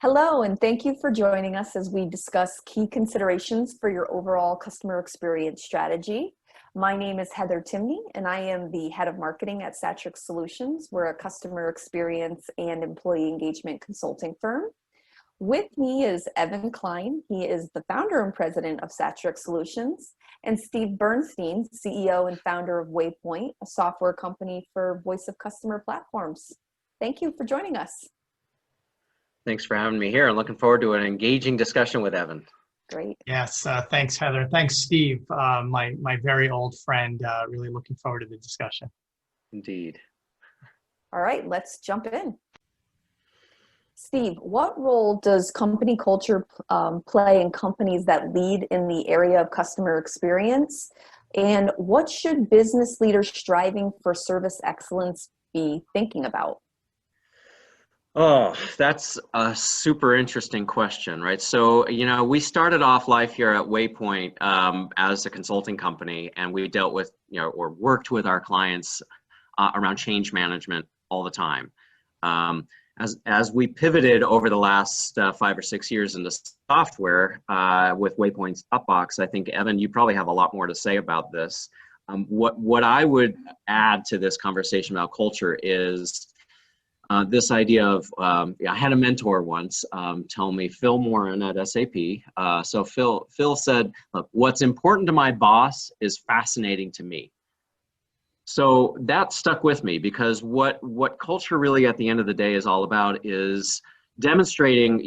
Hello, and thank you for joining us as we discuss key considerations for your overall customer experience strategy. My name is Heather Timney, and I am the head of marketing at Satrix Solutions. We're a customer experience and employee engagement consulting firm. With me is Evan Klein. He is the founder and president of Satrix Solutions, and Steve Bernstein, CEO and founder of Waypoint, a software company for voice of customer platforms. Thank you for joining us. Thanks for having me here. I'm looking forward to an engaging discussion with Evan. Great. Yes, thanks, Heather. Thanks, Steve, my very old friend. Really looking forward to the discussion. Indeed. All right, let's jump in. Steve, what role does company culture play in companies that lead in the area of customer experience? And what should business leaders striving for service excellence be thinking about? Oh, that's a super interesting question, right? So, we started off life here at Waypoint as a consulting company, and we dealt with, or worked with our clients around change management all the time. As we pivoted over the last 5 or 6 years into software with Waypoint's Upbox, I think, Evan, you probably have a lot more to say about this. What I would add to this conversation about culture is this idea of, I had a mentor once tell me, Phil Moran at SAP. So Phil said, look, what's important to my boss is fascinating to me. So that stuck with me because what culture really at the end of the day is all about is demonstrating,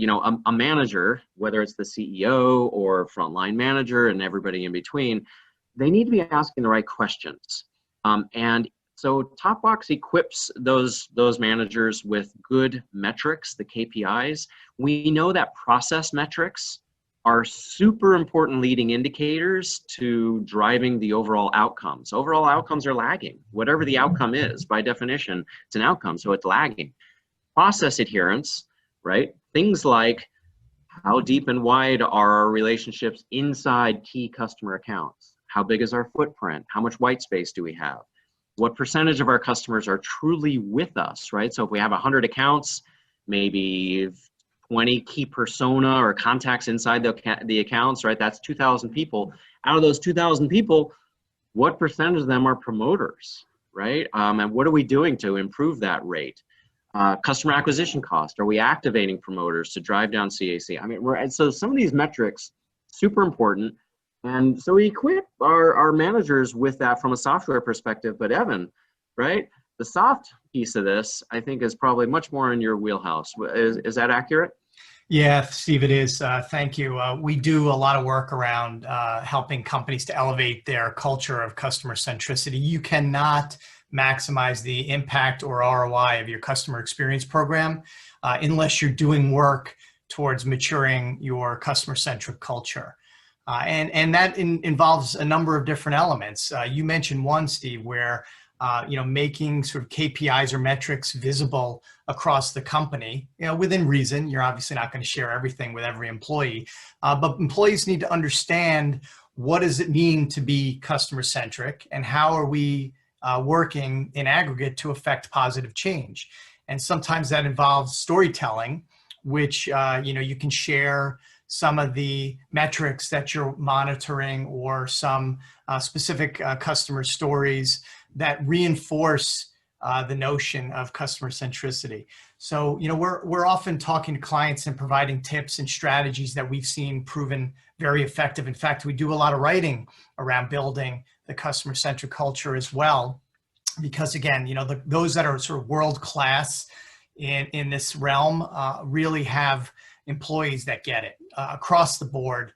a manager, whether it's the CEO or frontline manager and everybody in between, they need to be asking the right questions. So TopBox equips those managers with good metrics, the KPIs. We know that process metrics are super important leading indicators to driving the overall outcomes. Overall outcomes are lagging. Whatever the outcome is, by definition, it's an outcome, so it's lagging. Process adherence, right? Things like how deep and wide are our relationships inside key customer accounts? How big is our footprint? How much white space do we have? What percentage of our customers are truly with us, right? So if we have 100 accounts, maybe 20 key persona or contacts inside the accounts, right? That's 2,000 people. Out of those 2,000 people, what percentage of them are promoters, right? And what are we doing to improve that rate? Customer acquisition cost. Are we activating promoters to drive down CAC? So some of these metrics, super important. And so we equip our managers with that from a software perspective. But Evan, right? The soft piece of this, I think, is probably much more in your wheelhouse. Is that accurate? Yeah, Steve, it is. Thank you. We do a lot of work around helping companies to elevate their culture of customer centricity. You cannot maximize the impact or ROI of your customer experience program unless you're doing work towards maturing your customer-centric culture. And that involves a number of different elements. You mentioned one, Steve, where making sort of KPIs or metrics visible across the company, within reason. You're obviously not going to share everything with every employee, but employees need to understand what does it mean to be customer-centric and how are we working in aggregate to affect positive change. And sometimes that involves storytelling, which you can share some of the metrics that you're monitoring or some specific customer stories that reinforce the notion of customer centricity. So, we're often talking to clients and providing tips and strategies that we've seen proven very effective. In fact, we do a lot of writing around building the customer-centric culture as well, because again, those that are sort of world-class in this realm really have employees that get it across the board.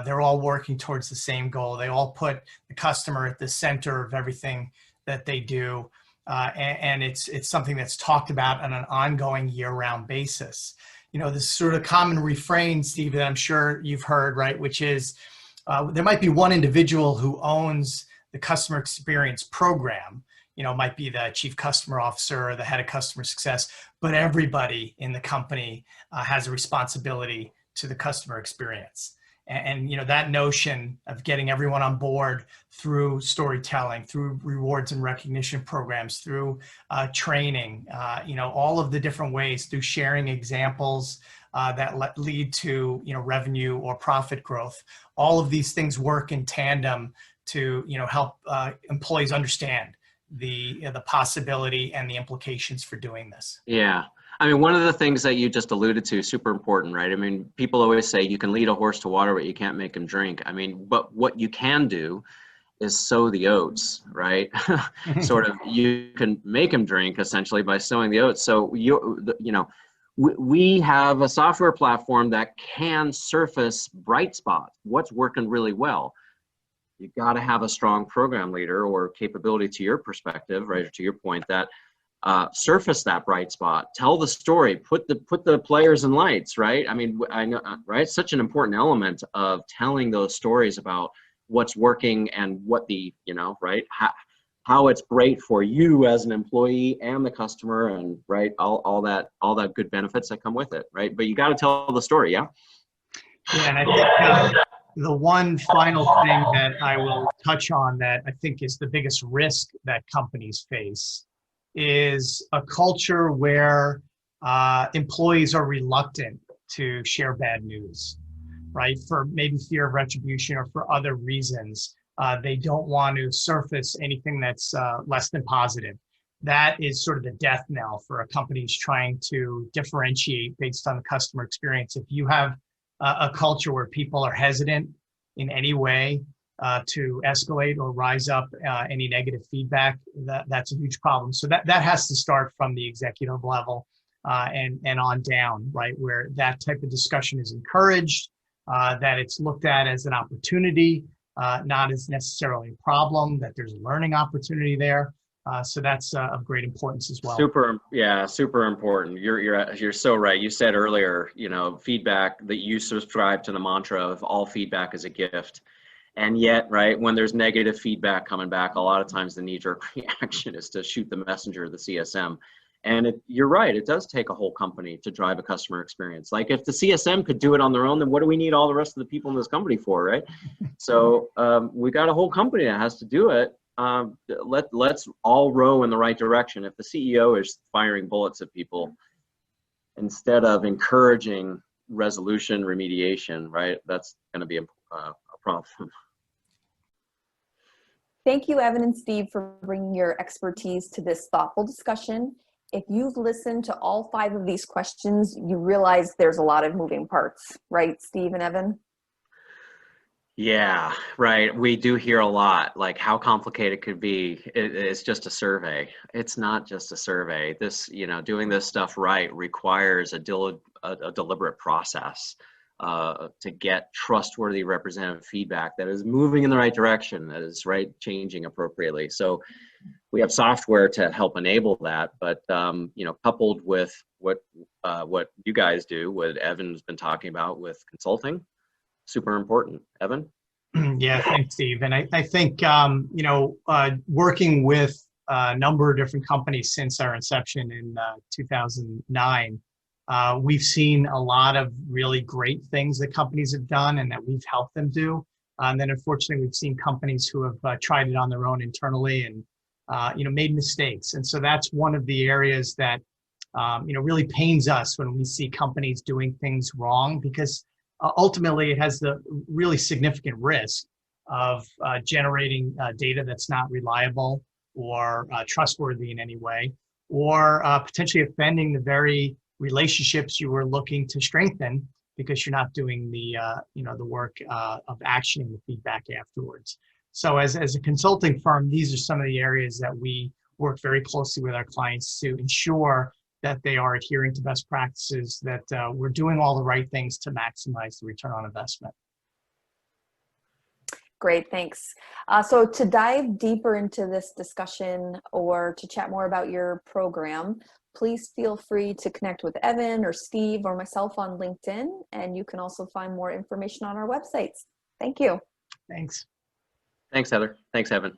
They're all working towards the same goal. They all put the customer at the center of everything that they do. And it's something that's talked about on an ongoing year-round basis. This sort of common refrain, Steve, that I'm sure you've heard, right? Which is there might be one individual who owns the customer experience program, might be the chief customer officer or the head of customer success, but everybody in the company has a responsibility to the customer experience. And that notion of getting everyone on board through storytelling, through rewards and recognition programs, through training, all of the different ways, through sharing examples that lead to, revenue or profit growth. All of these things work in tandem to, help employees understand the possibility and the implications for doing this. Yeah. I mean, one of the things that you just alluded to, super important, right? I mean, people always say you can lead a horse to water, but you can't make him drink. I mean, but what you can do is sow the oats, right? Sort of, you can make him drink essentially by sowing the oats. So we have a software platform that can surface bright spots. What's working really well? You got to have a strong program leader or capability, to your perspective, right? Or to your point, that surface that bright spot, tell the story, put the players in lights, right? I mean, I know, right? Such an important element of telling those stories about what's working and what the, right? How it's great for you as an employee and the customer, and right, all that good benefits that come with it, right? But you got to tell the story, yeah. Yeah, and I think the one final thing that I will touch on that I think is the biggest risk that companies face is a culture where employees are reluctant to share bad news, right? For maybe fear of retribution or for other reasons. They don't want to surface anything that's less than positive. That is sort of the death knell for a company's trying to differentiate based on the customer experience. If you have a culture where people are hesitant in any way to escalate or rise up any negative feedback, that's a huge problem. So that has to start from the executive level and on down, right? Where that type of discussion is encouraged, that it's looked at as an opportunity, not as necessarily a problem, that there's a learning opportunity there. So that's of great importance as well. Super important. You're so right. You said earlier, feedback, that you subscribe to the mantra of all feedback is a gift. And yet, right, when there's negative feedback coming back, a lot of times the knee-jerk reaction is to shoot the messenger, the CSM. And you're right, it does take a whole company to drive a customer experience. Like, if the CSM could do it on their own, then what do we need all the rest of the people in this company for, right? So we got a whole company that has to do it. Let's all row in the right direction. If the CEO is firing bullets at people instead of encouraging resolution, remediation, right, that's going to be a problem. Thank you, Evan and Steve, for bringing your expertise to this thoughtful discussion. If you've listened to all 5 of these questions, you realize there's a lot of moving parts, right, Steve and Evan? Yeah, right. We do hear a lot, like how complicated it could be. It's just a survey. It's not just a survey. This, doing this stuff right requires a deliberate process to get trustworthy representative feedback that is moving in the right direction, that is changing appropriately. So we have software to help enable that, but coupled with what you guys do, what Evan's been talking about with consulting, super important. Evan? Yeah, thanks, Steve. And I think working with a number of different companies since our inception in 2009. We've seen a lot of really great things that companies have done and that we've helped them do. And then unfortunately, we've seen companies who have tried it on their own internally and made mistakes. And so that's one of the areas that really pains us when we see companies doing things wrong, because ultimately it has the really significant risk of generating data that's not reliable or trustworthy in any way, or potentially offending the very relationships you were looking to strengthen because you're not doing the the work of actioning the feedback afterwards. So as a consulting firm, these are some of the areas that we work very closely with our clients to ensure that they are adhering to best practices, that we're doing all the right things to maximize the return on investment. Great, thanks. So to dive deeper into this discussion or to chat more about your program, please feel free to connect with Evan or Steve or myself on LinkedIn, and you can also find more information on our websites. Thank you. Thanks. Thanks, Heather. Thanks, Evan.